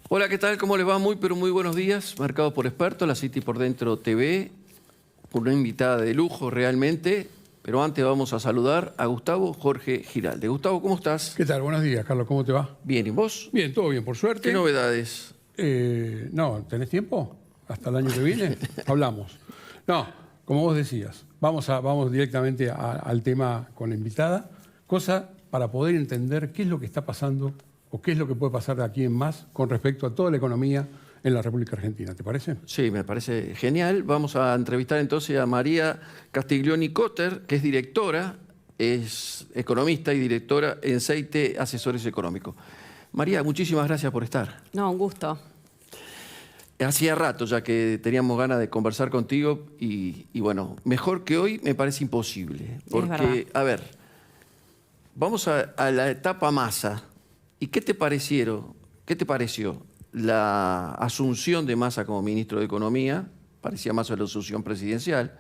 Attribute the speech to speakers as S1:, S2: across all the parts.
S1: Hola, ¿qué tal? ¿Cómo les va? Muy, pero muy buenos días. Marcado por Expertos, la City por Dentro TV, con una invitada de lujo realmente. Pero antes vamos a saludar a Gustavo Jorge Giralde. Gustavo, ¿cómo estás?
S2: ¿Qué tal? Buenos días, Carlos. ¿Cómo te va?
S1: Bien, ¿y vos?
S2: Bien, todo bien, por suerte.
S1: ¿Qué novedades?
S2: No, ¿tenés tiempo? ¿Hasta el año que viene? Hablamos. No, como vos decías, vamos directamente al tema con la invitada, cosa para poder entender qué es lo que está pasando o qué es lo que puede pasar de aquí en más con respecto a toda la economía en la República Argentina. ¿Te parece?
S1: Sí, me parece genial. Vamos a entrevistar entonces a María Castiglioni Cotter, que es directora, es economista y directora en Seite Asesores Económicos. María, muchísimas gracias por estar.
S3: No, un gusto.
S1: Hacía rato ya que teníamos ganas de conversar contigo y bueno, mejor que hoy me parece imposible. Porque, a ver, vamos a la etapa Massa. ¿Y qué te pareció la asunción de Massa como ministro de Economía? Parecía más a la asunción presidencial,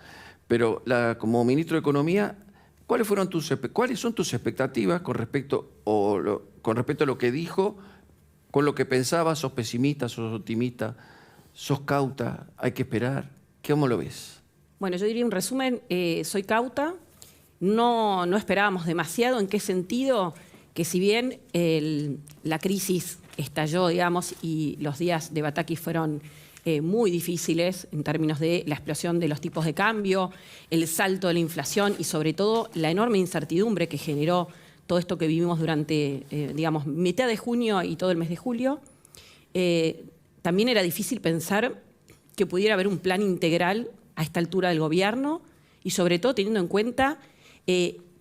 S1: pero como ministro de Economía, ¿cuáles son tus expectativas con respecto a lo que dijo, con lo que pensabas? ¿Sos pesimista, sos optimista, sos cauta? ¿Hay que esperar? ¿Cómo lo ves?
S3: Bueno, yo diría un resumen, soy cauta, no esperábamos demasiado. ¿En qué sentido? Que si bien la crisis estalló, digamos, y los días de Batakis fueron muy difíciles en términos de la explosión de los tipos de cambio, el salto de la inflación y sobre todo la enorme incertidumbre que generó todo esto que vivimos durante, digamos, mitad de junio y todo el mes de julio, también era difícil pensar que pudiera haber un plan integral a esta altura del gobierno y sobre todo teniendo en cuenta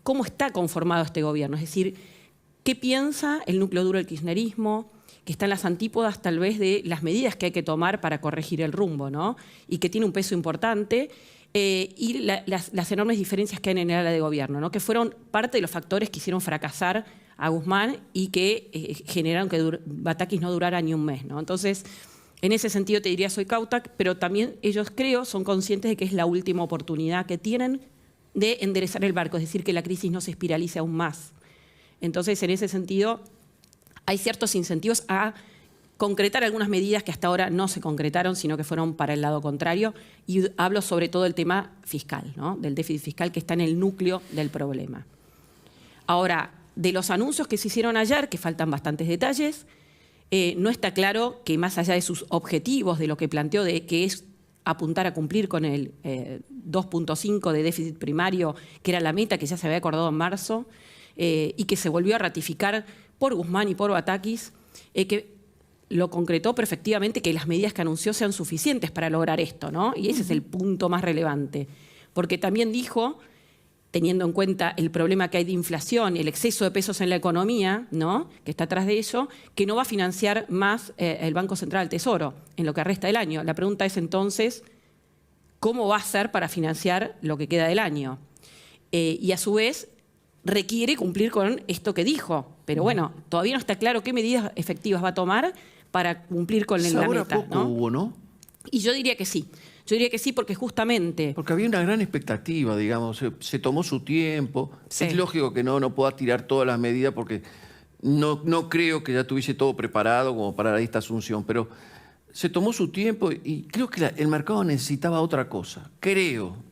S3: cómo está conformado este gobierno, es decir, qué piensa el núcleo duro del kirchnerismo, que está en las antípodas tal vez de las medidas que hay que tomar para corregir el rumbo, ¿no? Y que tiene un peso importante, y las enormes diferencias que hay en el ala de gobierno, ¿no? Que fueron parte de los factores que hicieron fracasar a Guzmán y que generaron que Batakis no durara ni un mes, ¿no? Entonces, en ese sentido te diría soy cauta, pero también ellos creo son conscientes de que es la última oportunidad que tienen de enderezar el barco, es decir, que la crisis no se espiralice aún más. Entonces, en ese sentido, hay ciertos incentivos a concretar algunas medidas que hasta ahora no se concretaron, sino que fueron para el lado contrario. Y hablo sobre todo del tema fiscal, ¿no? Del déficit fiscal que está en el núcleo del problema. Ahora, de los anuncios que se hicieron ayer, que faltan bastantes detalles, no está claro que más allá de sus objetivos, de lo que planteó, de que es apuntar a cumplir con el 2.5 de déficit primario, que era la meta que ya se había acordado en marzo, y que se volvió a ratificar por Guzmán y por Batakis, que lo concretó, pero efectivamente que las medidas que anunció sean suficientes para lograr esto, ¿no? Y ese es el punto más relevante. Porque también dijo, teniendo en cuenta el problema que hay de inflación y el exceso de pesos en la economía, ¿no?, que está atrás de eso, que no va a financiar más el Banco Central del Tesoro en lo que resta del año. La pregunta es entonces, ¿cómo va a hacer para financiar lo que queda del año? Y a su vez, requiere cumplir con esto que dijo. Pero bueno, todavía no está claro qué medidas efectivas va a tomar para cumplir con la meta,
S1: Poco hubo, ¿no?
S3: Y yo diría que sí. Yo diría que sí porque justamente...
S1: Porque había una gran expectativa, digamos. Se tomó su tiempo.
S3: Sí.
S1: Es lógico que no pueda tirar todas las medidas porque no creo que ya tuviese todo preparado como para esta asunción. Pero se tomó su tiempo y creo que el mercado necesitaba otra cosa.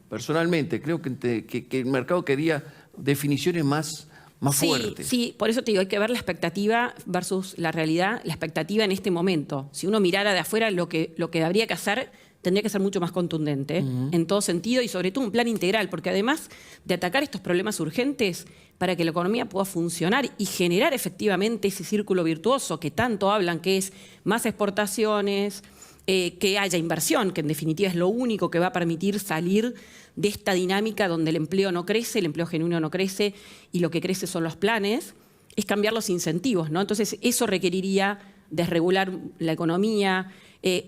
S1: Personalmente, creo que el mercado quería definiciones más fuertes.
S3: Sí, por eso te digo, hay que ver la expectativa versus la realidad, la expectativa en este momento. Si uno mirara de afuera, lo que habría que hacer tendría que ser mucho más contundente, en todo sentido, y sobre todo un plan integral, porque además de atacar estos problemas urgentes, para que la economía pueda funcionar y generar efectivamente ese círculo virtuoso que tanto hablan, que es más exportaciones, que haya inversión, que en definitiva es lo único que va a permitir salir de esta dinámica donde el empleo no crece, el empleo genuino no crece y lo que crece son los planes, es cambiar los incentivos, ¿no? Entonces eso requeriría desregular la economía,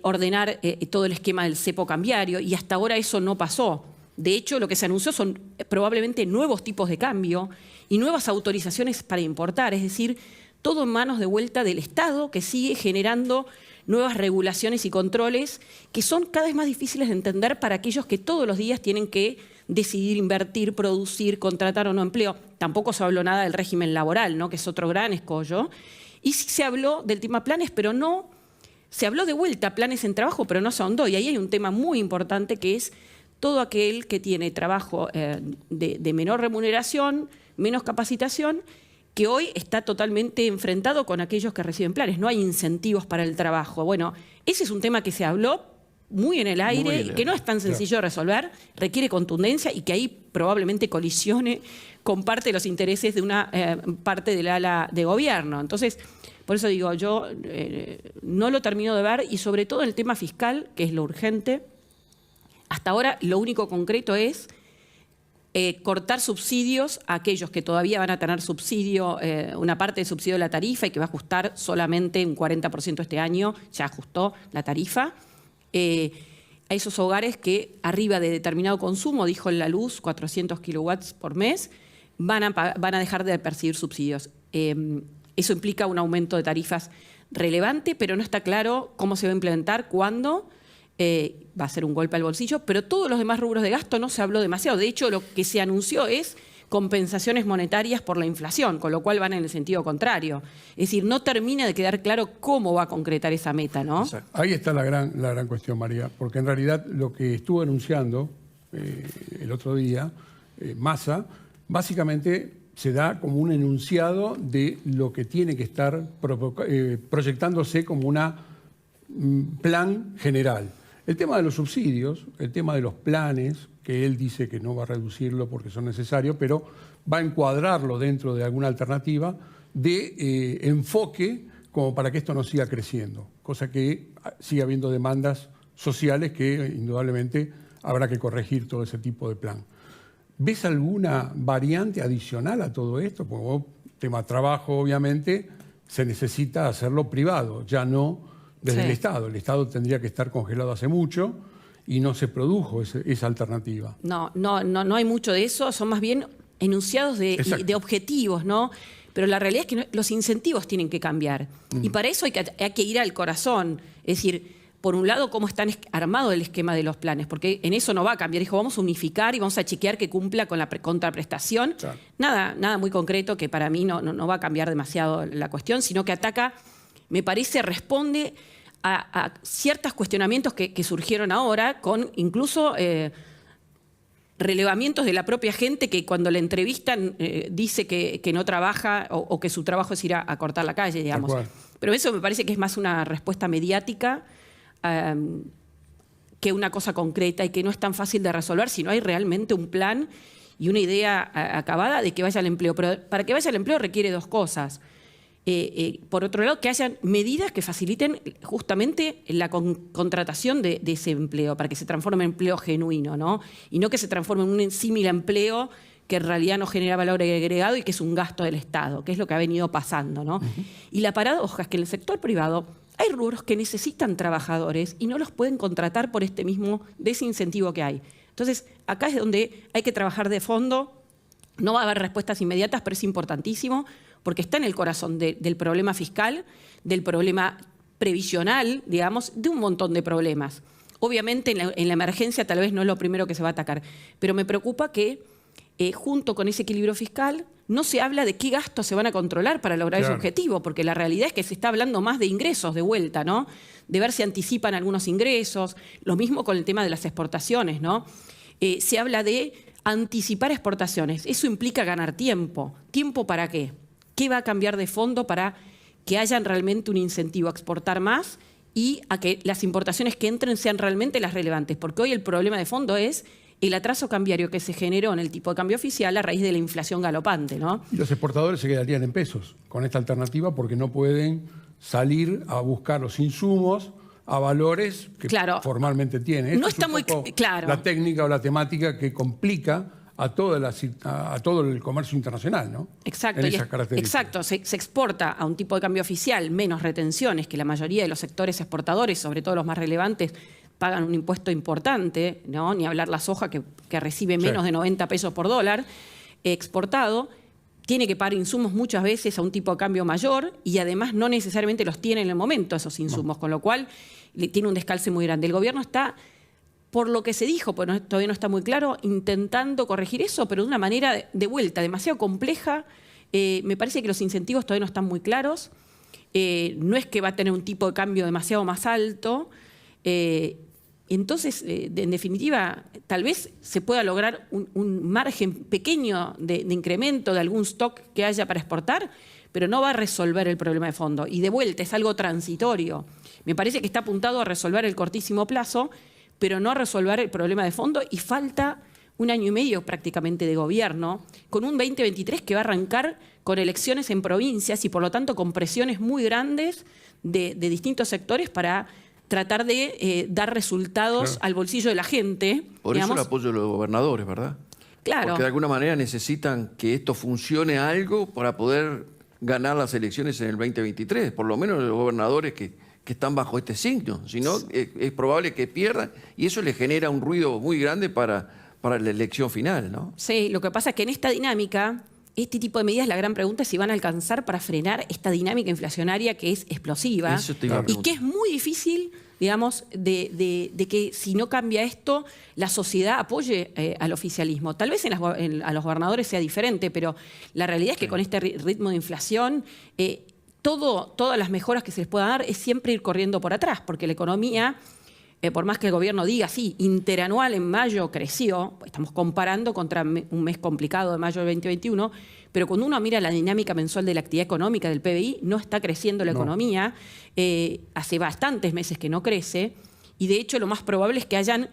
S3: ordenar todo el esquema del cepo cambiario y hasta ahora eso no pasó. De hecho, lo que se anunció son probablemente nuevos tipos de cambio y nuevas autorizaciones para importar, es decir, todo en manos de vuelta del Estado que sigue generando nuevas regulaciones y controles que son cada vez más difíciles de entender para aquellos que todos los días tienen que decidir invertir, producir, contratar o no empleo. Tampoco se habló nada del régimen laboral, ¿no?, que es otro gran escollo. Y sí se habló del tema planes, pero no se habló de vuelta planes en trabajo, pero no se ahondó. Y ahí hay un tema muy importante que es todo aquel que tiene trabajo de menor remuneración, menos capacitación, que hoy está totalmente enfrentado con aquellos que reciben planes. No hay incentivos para el trabajo. Bueno, ese es un tema que se habló muy en el aire y que no es tan sencillo de resolver, requiere contundencia y que ahí probablemente colisione con parte de los intereses de una parte del ala de gobierno. Entonces, por eso digo, yo no lo termino de ver y sobre todo el tema fiscal, que es lo urgente. Hasta ahora lo único concreto es cortar subsidios a aquellos que todavía van a tener subsidio, una parte de subsidio de la tarifa y que va a ajustar solamente un 40% este año, ya ajustó la tarifa. A esos hogares que arriba de determinado consumo, dijo en la luz, 400 kilowatts por mes, van a dejar de percibir subsidios. Eso implica un aumento de tarifas relevante, pero no está claro cómo se va a implementar, cuándo. Va a ser un golpe al bolsillo, pero todos los demás rubros de gasto no se habló demasiado. De hecho, lo que se anunció es compensaciones monetarias por la inflación, con lo cual van en el sentido contrario. Es decir, no termina de quedar claro cómo va a concretar esa meta, ¿no?
S1: Exacto.
S2: Ahí está la gran cuestión, María, porque en realidad lo que estuvo anunciando el otro día, Massa, básicamente se da como un enunciado de lo que tiene que estar proyectándose como un plan general. El tema de los subsidios, el tema de los planes, que él dice que no va a reducirlo porque son necesarios, pero va a encuadrarlo dentro de alguna alternativa de enfoque como para que esto no siga creciendo, cosa que siga habiendo demandas sociales que indudablemente habrá que corregir todo ese tipo de plan. ¿Ves alguna variante adicional a todo esto? Porque vos, tema trabajo, obviamente, se necesita hacerlo privado, ya no desde el Estado. El Estado tendría que estar congelado hace mucho y no se produjo esa alternativa.
S3: No hay mucho de eso, son más bien enunciados de objetivos, ¿no? Pero la realidad es que los incentivos tienen que cambiar. Y para eso hay que ir al corazón. Es decir, por un lado, cómo está armado el esquema de los planes, porque en eso no va a cambiar. Dijo, vamos a unificar y vamos a chequear que cumpla con la contraprestación. Claro. Nada muy concreto, que para mí no va a cambiar demasiado la cuestión, sino que ataca, me parece, responde a ciertos cuestionamientos que surgieron ahora, con incluso relevamientos de la propia gente que cuando le entrevistan dice que no trabaja o que su trabajo es ir a cortar la calle, digamos. Pero eso me parece que es más una respuesta mediática que una cosa concreta y que no es tan fácil de resolver si no hay realmente un plan y una idea acabada de que vaya al empleo. Pero para que vaya al empleo requiere dos cosas. Por otro lado, que hayan medidas que faciliten justamente la contratación de ese empleo, para que se transforme en empleo genuino, ¿no? Y no que se transforme en un símil empleo que en realidad no genera valor agregado y que es un gasto del Estado, que es lo que ha venido pasando, ¿no? Y la paradoja es que en el sector privado hay rubros que necesitan trabajadores y no los pueden contratar por este mismo desincentivo que hay. Entonces, acá es donde hay que trabajar de fondo. No va a haber respuestas inmediatas, pero es importantísimo, porque está en el corazón del problema fiscal, del problema previsional, digamos, de un montón de problemas. Obviamente en la emergencia tal vez no es lo primero que se va a atacar, pero me preocupa que junto con ese equilibrio fiscal no se habla de qué gastos se van a controlar para lograr ese objetivo, porque la realidad es que se está hablando más de ingresos de vuelta, ¿no? De ver si anticipan algunos ingresos, lo mismo con el tema de las exportaciones, ¿no? Se habla de anticipar exportaciones, eso implica ganar tiempo. ¿Tiempo para qué? ¿Qué va a cambiar de fondo para que haya realmente un incentivo a exportar más y a que las importaciones que entren sean realmente las relevantes? Porque hoy el problema de fondo es el atraso cambiario que se generó en el tipo de cambio oficial a raíz de la inflación galopante, ¿no?
S2: Y los exportadores se quedarían en pesos con esta alternativa porque no pueden salir a buscar los insumos a valores que formalmente tienen.
S3: No está muy claro.
S2: La técnica o la temática que complica a todo el comercio internacional, ¿no?
S3: Exacto.
S2: En esas características.
S3: Exacto. Se exporta a un tipo de cambio oficial, menos retenciones, que la mayoría de los sectores exportadores, sobre todo los más relevantes, pagan un impuesto importante, ¿no? Ni hablar la soja que recibe menos de 90 pesos por dólar exportado. Tiene que pagar insumos muchas veces a un tipo de cambio mayor y además no necesariamente los tiene en el momento esos insumos, con lo cual tiene un descalce muy grande. El gobierno está, por lo que se dijo, pero todavía no está muy claro, intentando corregir eso, pero de una manera de vuelta demasiado compleja. Me parece que los incentivos todavía no están muy claros. no es que va a tener un tipo de cambio demasiado más alto. Entonces, en definitiva, tal vez se pueda lograr un margen pequeño de incremento de algún stock que haya para exportar, pero no va a resolver el problema de fondo. Y de vuelta, es algo transitorio. Me parece que está apuntado a resolver el cortísimo plazo, pero no a resolver el problema de fondo, y falta 1 año y medio prácticamente de gobierno, con un 2023 que va a arrancar con elecciones en provincias y por lo tanto con presiones muy grandes de distintos sectores para tratar de dar resultados al bolsillo de la gente.
S1: Por eso el apoyo de los gobernadores, ¿verdad?
S3: Claro.
S1: Porque de alguna manera necesitan que esto funcione algo para poder ganar las elecciones en el 2023, por lo menos los gobernadores que están bajo este signo. Si no, es probable que pierdan y eso le genera un ruido muy grande para la elección final, ¿no?
S3: Sí, lo que pasa es que en esta dinámica, este tipo de medidas, la gran pregunta es si van a alcanzar para frenar esta dinámica inflacionaria que es explosiva
S1: Eso te iba a
S3: y
S1: preguntar.
S3: que es muy difícil, digamos, de que si no cambia esto, la sociedad apoye al oficialismo. Tal vez a los gobernadores sea diferente, pero la realidad es que con este ritmo de inflación, todas las mejoras que se les pueda dar es siempre ir corriendo por atrás, porque la economía, por más que el gobierno diga, sí, interanual en mayo creció, estamos comparando contra un mes complicado de mayo del 2021, pero cuando uno mira la dinámica mensual de la actividad económica del PBI, no está creciendo la economía, hace bastantes meses que no crece, y de hecho lo más probable es que hayan,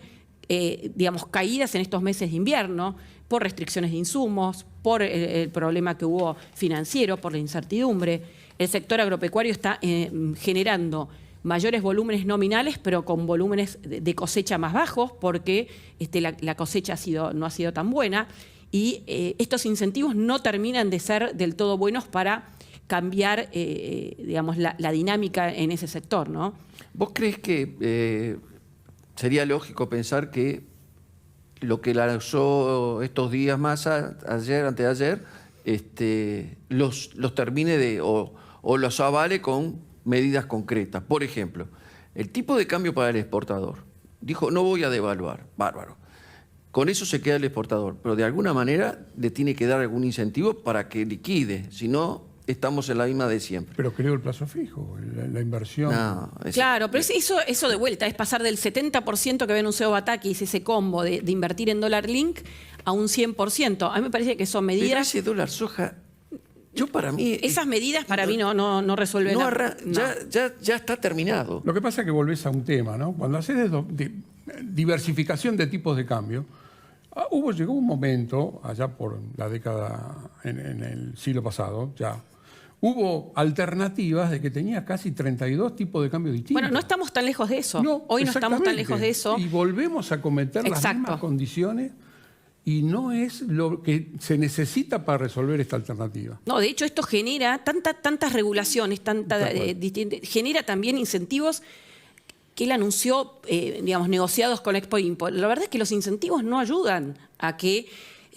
S3: digamos, caídas en estos meses de invierno, por restricciones de insumos, por el problema que hubo financiero, por la incertidumbre. El sector agropecuario está generando mayores volúmenes nominales, pero con volúmenes de cosecha más bajos, porque la cosecha no ha sido tan buena, y estos incentivos no terminan de ser del todo buenos para cambiar digamos, la dinámica en ese sector, ¿no?
S1: ¿Vos crees que sería lógico pensar que lo que lanzó estos días Massa, ayer, antes de ayer, los termine o los avale con medidas concretas? Por ejemplo, el tipo de cambio para el exportador. Dijo, no voy a devaluar. Bárbaro. Con eso se queda el exportador, pero de alguna manera le tiene que dar algún incentivo para que liquide, si no, estamos en la misma de siempre.
S2: Pero creó el plazo fijo, la inversión.
S1: No,
S3: Claro, pero eso de vuelta es pasar del 70% que había anunciado Batakis, ese combo de invertir en dólar link, a un 100%. A mí me parece que son
S1: pero
S3: medidas...
S1: ese dólar soja, yo para mí...
S3: Esas medidas para mí no resuelven nada.
S1: Ya está terminado.
S2: Lo que pasa es que volvés a un tema, ¿no? Cuando haces diversificación de tipos de cambio, llegó un momento, allá por la década, en el siglo pasado, ya, hubo alternativas de que tenía casi 32 tipos de cambio distintos.
S3: Bueno, no estamos tan lejos de eso.
S2: No,
S3: Hoy no estamos tan
S2: exactamente.
S3: lejos de eso.
S2: Y volvemos a cometer las mismas condiciones y no es lo que se necesita para resolver esta alternativa.
S3: No, de hecho esto genera tantas regulaciones, genera también incentivos que él anunció, digamos, negociados con Expo Import. La verdad es que los incentivos no ayudan a que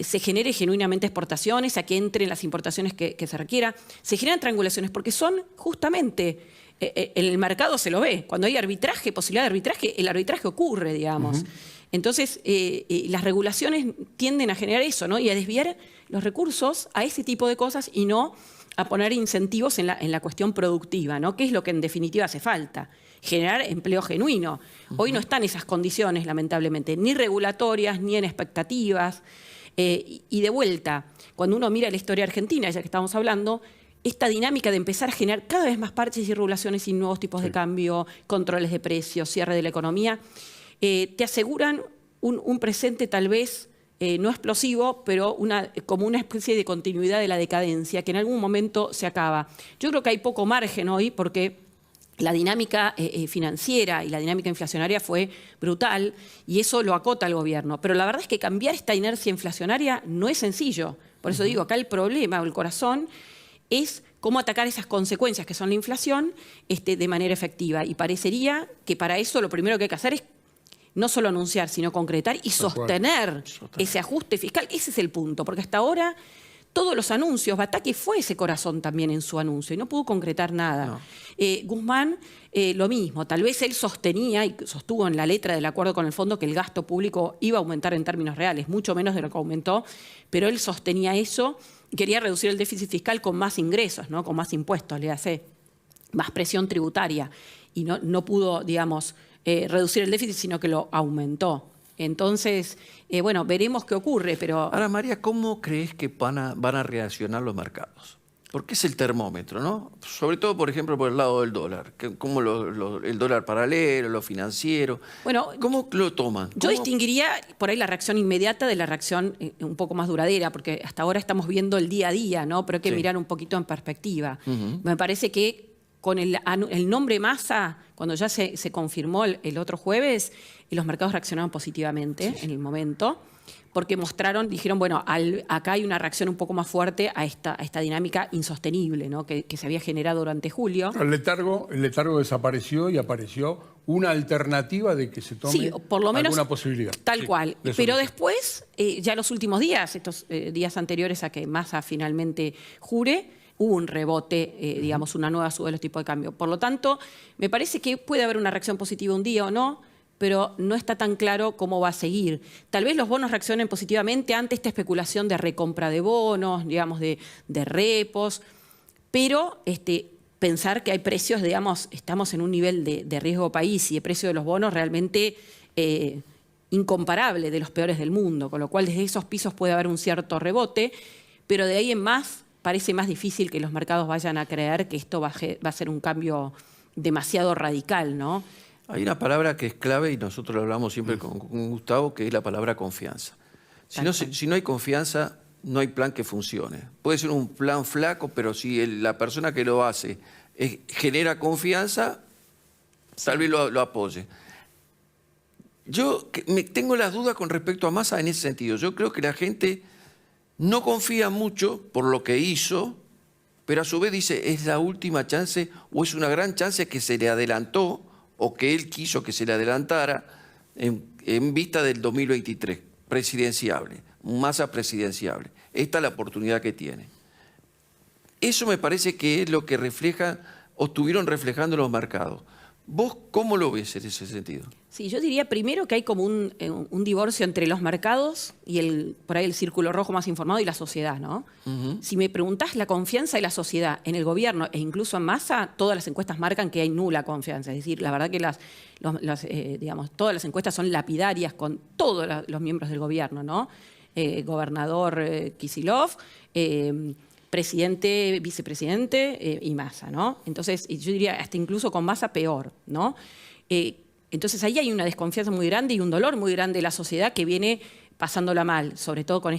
S3: se genere genuinamente exportaciones, a que entren las importaciones que se requiera. Se generan triangulaciones porque son justamente, el mercado se lo ve. Cuando hay arbitraje, posibilidad de arbitraje, el arbitraje ocurre, digamos. Entonces, las regulaciones tienden a generar eso, ¿no? Y a desviar los recursos a ese tipo de cosas y no a poner incentivos en la cuestión productiva, ¿no? Que es lo que en definitiva hace falta. Generar empleo genuino. Hoy no están esas condiciones, lamentablemente, ni regulatorias, ni en expectativas. Y de vuelta, cuando uno mira la historia argentina, ya que estamos hablando, esta dinámica de empezar a generar cada vez más parches y regulaciones y nuevos tipos de cambio, controles de precios, cierre de la economía, te aseguran un presente tal vez no explosivo, pero como una especie de continuidad de la decadencia que en algún momento se acaba. Yo creo que hay poco margen hoy porque la dinámica financiera y la dinámica inflacionaria fue brutal y eso lo acota el gobierno. Pero la verdad es que cambiar esta inercia inflacionaria no es sencillo. Por eso digo, acá el problema o el corazón es cómo atacar esas consecuencias que son la inflación de manera efectiva. Y parecería que para eso lo primero que hay que hacer es no solo anunciar, sino concretar y sostener ese ajuste fiscal. Ese es el punto, porque hasta ahora todos los anuncios, Batakis fue ese corazón también en su anuncio y no pudo concretar nada. No. Guzmán, lo mismo, tal vez él sostenía y sostuvo en la letra del acuerdo con el fondo que el gasto público iba a aumentar en términos reales, mucho menos de lo que aumentó, pero él sostenía eso y quería reducir el déficit fiscal con más ingresos, ¿no? Con más impuestos, le hace. más presión tributaria y no pudo, digamos, reducir el déficit, sino que lo aumentó. Entonces, bueno, veremos qué ocurre, pero...
S1: Ahora, María, ¿cómo crees que van a reaccionar los mercados? Porque es el termómetro, ¿no? Sobre todo, por ejemplo, por el lado del dólar. Como el dólar paralelo, lo financiero.
S3: Bueno,
S1: ¿cómo lo toman?
S3: Yo distinguiría por ahí la reacción inmediata de la reacción un poco más duradera, porque hasta ahora estamos viendo el día a día, ¿no? Pero hay que mirar un poquito en perspectiva. Me parece que con el nombre Massa, cuando ya se confirmó el otro jueves, los mercados reaccionaron positivamente en el momento, porque dijeron, bueno, acá hay una reacción un poco más fuerte a esta dinámica insostenible, ¿no? que se había generado durante julio.
S2: El letargo desapareció y apareció una alternativa de que se tome
S3: por lo menos,
S2: alguna posibilidad.
S3: Tal cual. Pero después, ya los últimos días, estos días anteriores a que Massa finalmente jure, hubo un rebote, digamos, una nueva suba de los tipos de cambio. Por lo tanto, me parece que puede haber una reacción positiva un día o no, pero no está tan claro cómo va a seguir. Tal vez los bonos reaccionen positivamente ante esta especulación de recompra de bonos, digamos, de repos, pero pensar que hay precios, digamos, estamos en un nivel de riesgo país y de precio de los bonos realmente incomparable, de los peores del mundo, con lo cual desde esos pisos puede haber un cierto rebote, pero de ahí en más parece más difícil que los mercados vayan a creer que esto va a ser un cambio demasiado radical, ¿no?
S1: Hay una palabra que es clave y nosotros lo hablamos siempre con Gustavo, que es la palabra confianza. Si no hay confianza, no hay plan que funcione. Puede ser un plan flaco, pero si la persona que lo hace genera confianza, tal vez lo apoye. Yo tengo las dudas con respecto a Massa en ese sentido. Yo creo que la gente no confía mucho por lo que hizo, pero a su vez dice, es la última chance o es una gran chance que se le adelantó o que él quiso que se le adelantara en vista del 2023, presidenciable, Massa presidenciable. Esta es la oportunidad que tiene. Eso me parece que es lo que refleja o estuvieron reflejando los mercados. ¿Vos cómo lo ves en ese sentido?
S3: Sí, yo diría primero que hay como un divorcio entre los mercados y por ahí el círculo rojo más informado y la sociedad, ¿no? Si me preguntás la confianza de la sociedad en el gobierno e incluso en Massa, todas las encuestas marcan que hay nula confianza. Es decir, la verdad que digamos, todas las encuestas son lapidarias con todos los miembros del gobierno, ¿no? Gobernador Kicillof, presidente, vicepresidente y Massa, ¿no? Entonces, yo diría hasta incluso con Massa peor, ¿no? Entonces, ahí hay una desconfianza muy grande y un dolor muy grande de la sociedad que viene pasándola mal, sobre todo con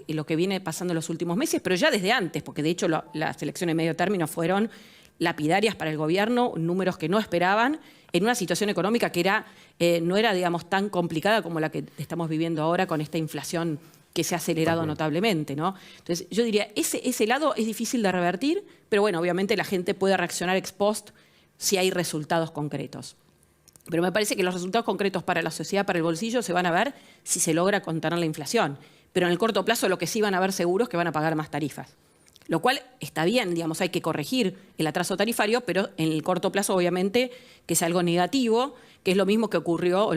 S3: lo que viene pasando en los últimos meses, pero ya desde antes, porque de hecho las elecciones de medio término fueron lapidarias para el gobierno, números que no esperaban, en una situación económica que no era, digamos, tan complicada como la que estamos viviendo ahora con esta inflación que se ha acelerado notablemente, ¿no? Entonces, yo diría, ese lado es difícil de revertir, pero bueno, obviamente la gente puede reaccionar ex post si hay resultados concretos. Pero me parece que los resultados concretos para la sociedad, para el bolsillo, se van a ver si se logra contener la inflación. Pero en el corto plazo lo que sí van a ver seguros es que van a pagar más tarifas. Lo cual está bien, digamos, hay que corregir el atraso tarifario, pero en el corto plazo, obviamente, que es algo negativo, que es lo mismo que le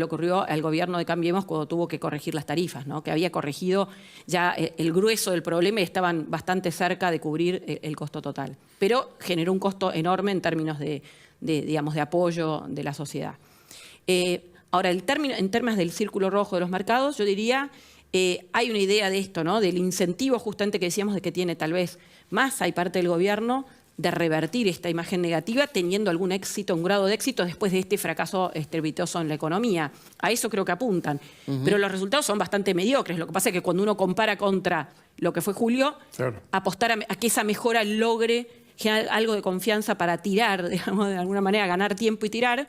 S3: ocurrió al gobierno de Cambiemos cuando tuvo que corregir las tarifas, ¿no? Que había corregido ya el grueso del problema y estaban bastante cerca de cubrir el costo total. Pero generó un costo enorme en términos digamos, de apoyo de la sociedad. Ahora, en términos del círculo rojo de los mercados, yo diría, hay una idea de esto, ¿no? Del incentivo justamente que decíamos de que tiene tal vez Massa y parte del gobierno de revertir esta imagen negativa teniendo algún éxito, un grado de éxito después de este fracaso estrepitoso en la economía. A eso creo que apuntan. Pero los resultados son bastante mediocres. Lo que pasa es que cuando uno compara contra lo que fue julio, apostar a que esa mejora logre generar algo de confianza para tirar, digamos, de alguna manera ganar tiempo y tirar.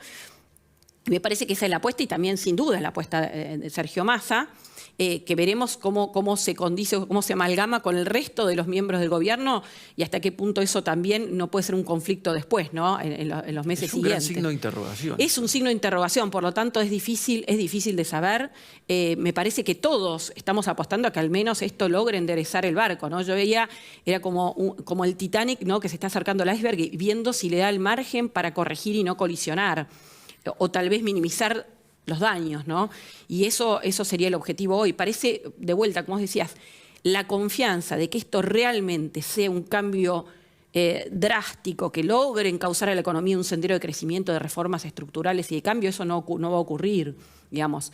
S3: Me parece que esa es la apuesta y también sin duda es la apuesta de Sergio Massa, que veremos cómo se condice, cómo se amalgama con el resto de los miembros del gobierno y hasta qué punto eso también no puede ser un conflicto después, ¿no? En los meses siguientes. Es un gran
S1: signo de interrogación.
S3: Es un signo de interrogación, por lo tanto es difícil de saber. Me parece que todos estamos apostando a que al menos esto logre enderezar el barco, ¿no? Yo veía, era como el Titanic, ¿no? Que se está acercando al iceberg y viendo si le da el margen para corregir y no colisionar, o tal vez minimizar los daños, ¿no? Y eso sería el objetivo hoy. Parece, de vuelta, como vos decías, la confianza de que esto realmente sea un cambio drástico que logre encauzar a la economía un sendero de crecimiento, de reformas estructurales y de cambio, eso no va a ocurrir, digamos.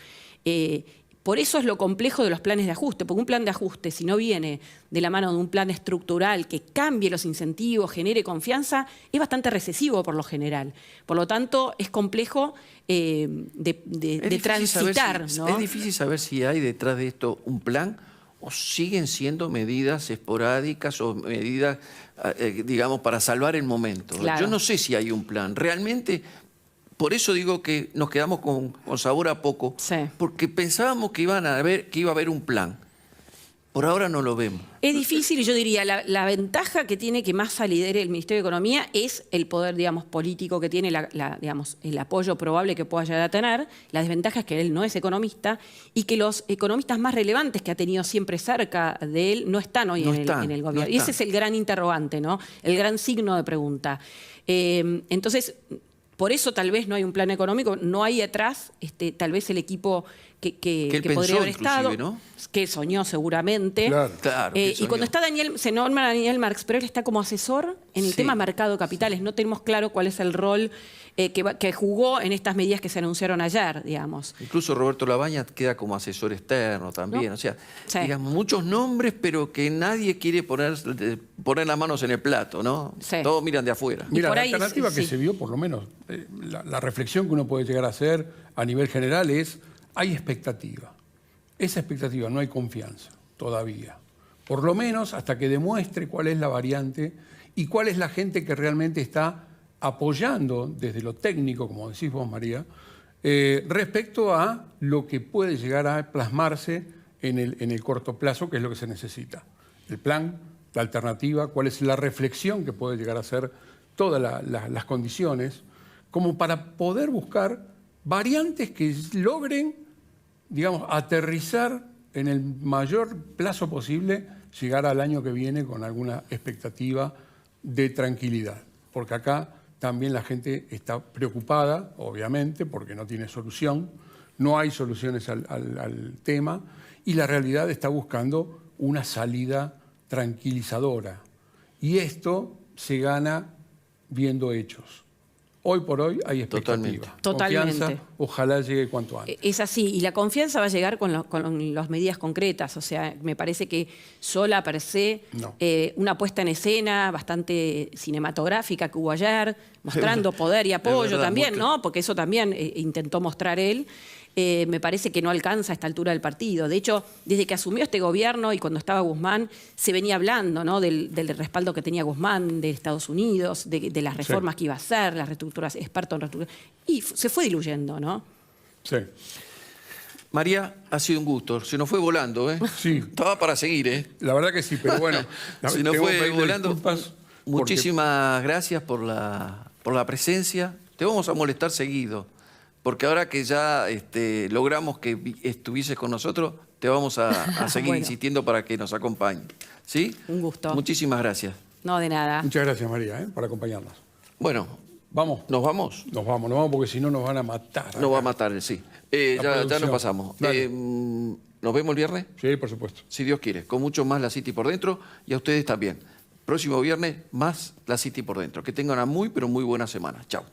S3: Por eso es lo complejo de los planes de ajuste, porque un plan de ajuste, si no viene de la mano de un plan estructural que cambie los incentivos, genere confianza, es bastante recesivo por lo general. Por lo tanto, es complejo de transitar. ¿No?
S1: Es difícil saber si hay detrás de esto un plan o siguen siendo medidas esporádicas o medidas, digamos, para salvar el momento.
S3: Claro.
S1: Yo no sé si hay un plan. Realmente... Por eso digo que nos quedamos con sabor a poco,
S3: sí.
S1: Porque pensábamos que iba a haber un plan. Por ahora no lo vemos.
S3: Es difícil y yo diría, la ventaja que tiene que más lidere el Ministerio de Economía es el poder, digamos, político que tiene, digamos, el apoyo probable que pueda llegar a tener. La desventaja es que él no es economista y que los economistas más relevantes que ha tenido siempre cerca de él no están hoy en el gobierno. Y ese es el gran interrogante, ¿no? El gran signo de pregunta. Entonces... Por eso tal vez no hay un plan económico, no hay atrás tal vez el equipo que podría haber estado, ¿no? Que soñó seguramente.
S1: Claro,
S3: y cuando está se nombra Daniel Marx, pero él está como asesor en el tema mercado de capitales. No tenemos claro cuál es el rol que jugó en estas medidas que se anunciaron ayer, digamos.
S1: Incluso Roberto Labaña queda como asesor externo también. ¿No? O sea, digamos, muchos nombres, pero que nadie quiere poner las manos en el plato, ¿no? Sí. Todos miran de afuera.
S2: Mira, la alternativa que se vio, por lo menos, la reflexión que uno puede llegar a hacer a nivel general es, hay expectativa. Esa expectativa, no hay confianza todavía. Por lo menos hasta que demuestre cuál es la variante y cuál es la gente que realmente está apoyando desde lo técnico, como decís vos, María, respecto a lo que puede llegar a plasmarse en el corto plazo, que es lo que se necesita. El plan, la alternativa, cuál es la reflexión que puede llegar a ser todas las condiciones, como para poder buscar variantes que logren, digamos, aterrizar en el mayor plazo posible, llegar al año que viene con alguna expectativa de tranquilidad. Porque acá también la gente está preocupada, obviamente, porque no tiene solución, no hay soluciones al tema, y la realidad está buscando una salida tranquilizadora. Y esto se gana viendo hechos. Hoy por hoy hay expectativa.
S3: Totalmente.
S2: Confianza, ojalá llegue cuanto antes.
S3: Es así, y la confianza va a llegar con las medidas concretas. O sea, me parece que sola per se, una puesta en escena bastante cinematográfica que hubo ayer, mostrando poder y apoyo también, ¿no? Porque eso también intentó mostrar él. Me parece que no alcanza a esta altura del partido. De hecho, desde que asumió este gobierno y cuando estaba Guzmán, se venía hablando, ¿no? del respaldo que tenía Guzmán de Estados Unidos, de las reformas que iba a hacer, las reestructuras, experto en reestructuras, y se fue diluyendo, ¿no?
S2: Sí.
S1: María, ha sido un gusto. Se nos fue volando, ¿eh?
S2: Sí.
S1: Estaba para seguir, ¿eh?
S2: La verdad que sí, pero bueno.
S1: Se nos fue volando. Muchísimas gracias por la presencia. Te vamos a molestar seguido. Porque ahora que ya logramos que estuvieses con nosotros, te vamos a seguir insistiendo para que nos acompañe. ¿Sí?
S3: Un gusto.
S1: Muchísimas gracias.
S3: No, de nada.
S2: Muchas gracias, María, por acompañarnos.
S1: Bueno.
S2: ¿Vamos?
S1: ¿Nos vamos?
S2: Nos vamos porque si no nos van a matar.
S1: Nos va a matar, sí. Ya nos pasamos. ¿Nos vemos el viernes?
S2: Sí, por supuesto.
S1: Si Dios quiere. Con mucho más La City por dentro y a ustedes también. Próximo viernes, más La City por dentro. Que tengan una muy, pero muy buena semana. Chao.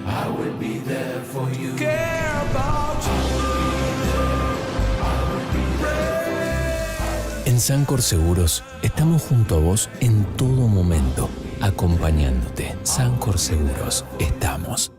S4: I will be there for you. Care about you. En Sancor Seguros estamos junto a vos en todo momento, acompañándote. Sancor Seguros, estamos.